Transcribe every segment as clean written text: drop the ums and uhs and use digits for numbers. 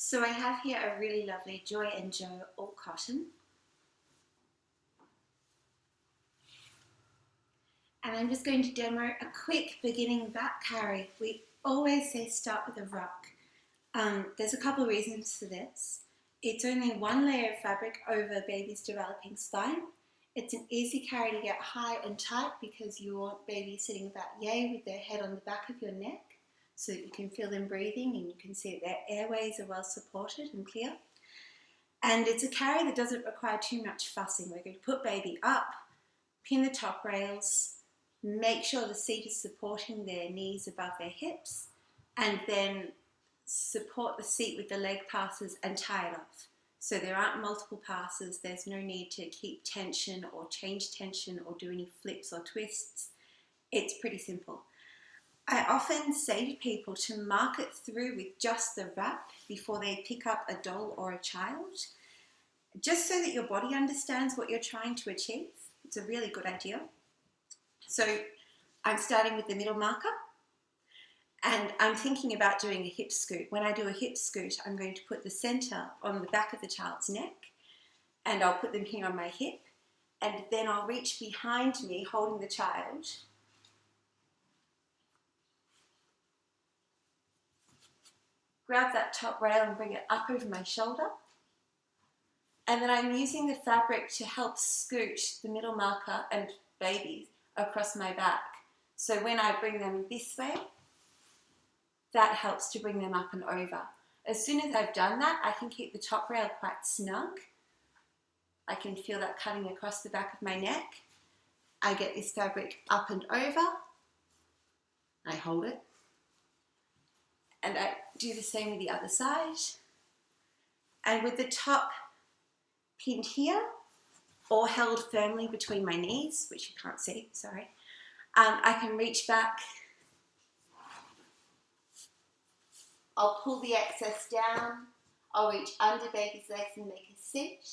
So I have here a really lovely Joy and Joe all cotton. And I'm just going to demo a quick beginning back carry. We always say start with a ruck. There's a couple of reasons for this. It's only one layer of fabric over baby's developing spine. It's an easy carry to get high and tight because you want baby sitting about yay with their head on the back of your neck so that you can feel them breathing and you can see that their airways are well supported and clear. And it's a carry that doesn't require too much fussing. We're going to put baby up, pin the top rails, make sure the seat is supporting their knees above their hips, and then support the seat with the leg passes and tie it off. So there aren't multiple passes, there's no need to keep tension or change tension or do any flips or twists. It's pretty simple. I often say to people to mark it through with just the wrap before they pick up a doll or a child, just so that your body understands what you're trying to achieve. It's a really good idea. So I'm starting with the middle marker. And I'm thinking about doing a hip scoot. When I do a hip scoot, I'm going to put the center on the back of the child's neck, and I'll put them here on my hip, and then I'll reach behind me holding the child. Grab that top rail and bring it up over my shoulder. And then I'm using the fabric to help scoot the middle marker and baby across my back. So when I bring them this way, that helps to bring them up and over. As soon as I've done that, I can keep the top rail quite snug. I can feel that cutting across the back of my neck. I get this fabric up and over. I hold it. And I do the same with the other side. And with the top pinned here, or held firmly between my knees, which you can't see, sorry, I can reach back. I'll pull the excess down, I'll reach under baby's legs and make a sit,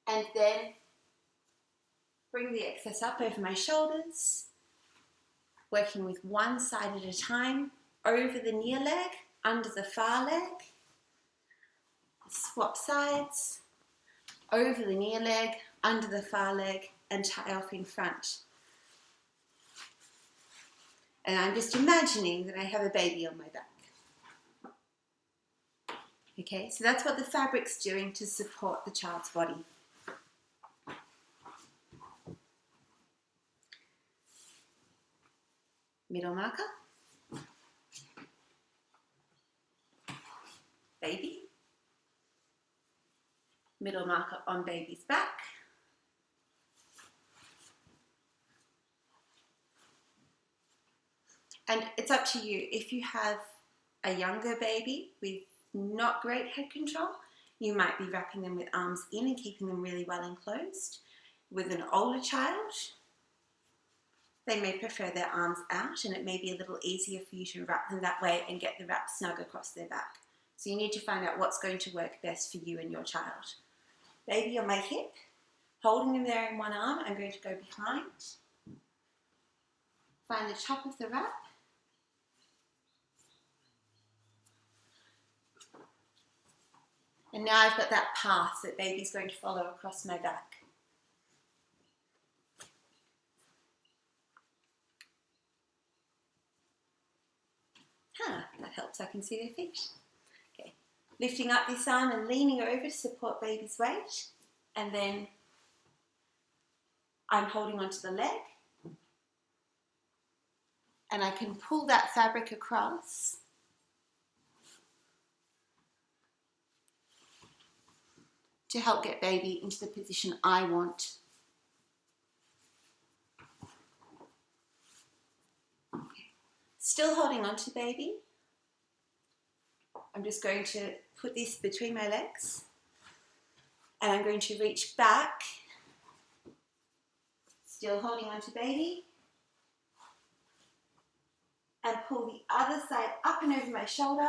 and then bring the excess up over my shoulders, working with one side at a time, over the near leg, under the far leg, swap sides, over the near leg, under the far leg, and tie off in front. And I'm just imagining that I have a baby on my back. Okay, so that's what the fabric's doing to support the child's body. Middle marker. Baby. Middle marker on baby's back. And it's up to you. If you have a younger baby with not great head control, you might be wrapping them with arms in and keeping them really well enclosed. With an older child, they may prefer their arms out, and it may be a little easier for you to wrap them that way and get the wrap snug across their back. So you need to find out what's going to work best for you and your child. Baby on my hip, holding them there in one arm, I'm going to go behind. Find the top of the wrap. And now I've got that path that baby's going to follow across my back. That helps, I can see their feet. Okay, lifting up this arm and leaning over to support baby's weight. And then I'm holding onto the leg. And I can pull that fabric across. To help get baby into the position I want. Okay. Still holding on to baby. I'm just going to put this between my legs and I'm going to reach back, still holding on to baby, and pull the other side up and over my shoulder.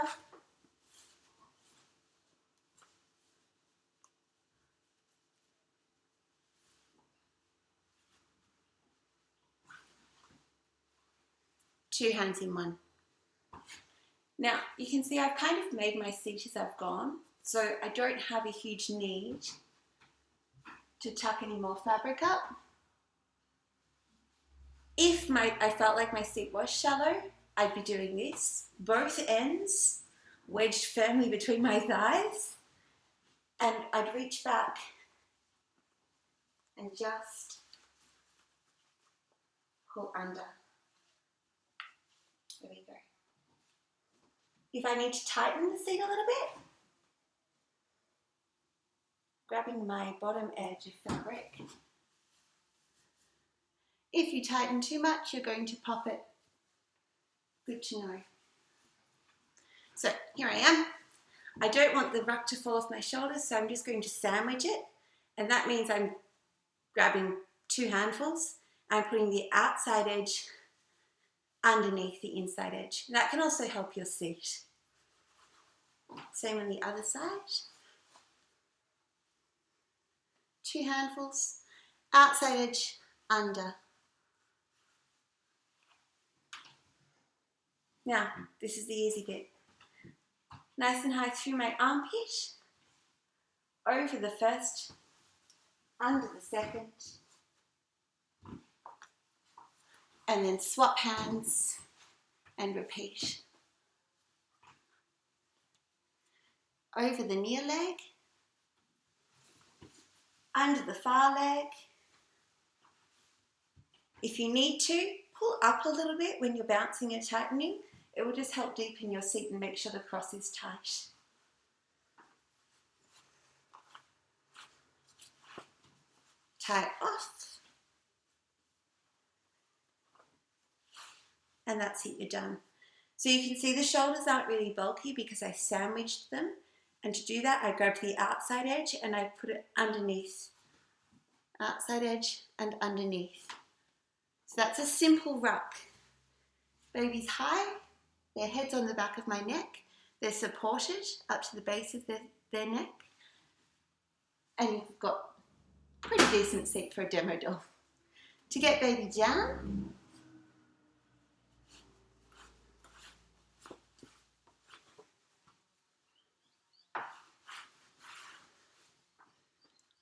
Two hands in one. Now, you can see I've kind of made my seat as I've gone, so I don't have a huge need to tuck any more fabric up. If I felt like my seat was shallow, I'd be doing this. Both ends wedged firmly between my thighs, and I'd reach back and just pull under. There we go. If I need to tighten the seat a little bit, grabbing my bottom edge of fabric. If you tighten too much, you're going to pop it. Good to know. So here I am. I don't want the ruck to fall off my shoulders, so I'm just going to sandwich it. And that means I'm grabbing 2 handfuls. I'm putting the outside edge underneath the inside edge. That can also help your seat. Same on the other side. 2 handfuls, outside edge, under. Now, this is the easy bit. Nice and high through my armpit, over the first, under the second, and then swap hands and repeat. Over the near leg, under the far leg. If you need to, pull up a little bit when you're bouncing and tightening. It will just help deepen your seat and make sure the cross is tight. Tie it off. And that's it, you're done. So you can see the shoulders aren't really bulky because I sandwiched them. And to do that, I grabbed the outside edge and I put it underneath. Outside edge and underneath. So that's a simple ruck. Baby's high, their head's on the back of my neck, they're supported up to the base of their neck, and you've got a pretty decent seat for a demo doll. To get baby down,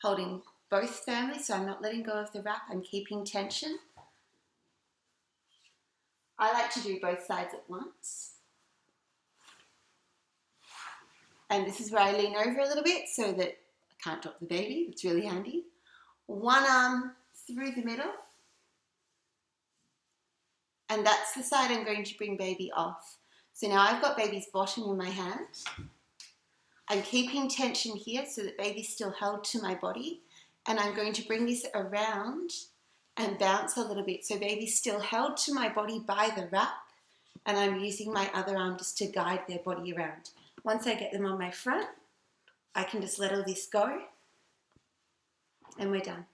holding both firmly, so I'm not letting go of the wrap, I'm keeping tension. I like to do both sides at once. And this is where I lean over a little bit so that I can't drop the baby. It's really handy. One arm through the middle. And that's the side I'm going to bring baby off. So now I've got baby's bottom in my hand. I'm keeping tension here so that baby's still held to my body. And I'm going to bring this around and bounce a little bit. So baby's still held to my body by the wrap, and I'm using my other arm just to guide their body around. Once I get them on my front, I can just let all this go, and we're done.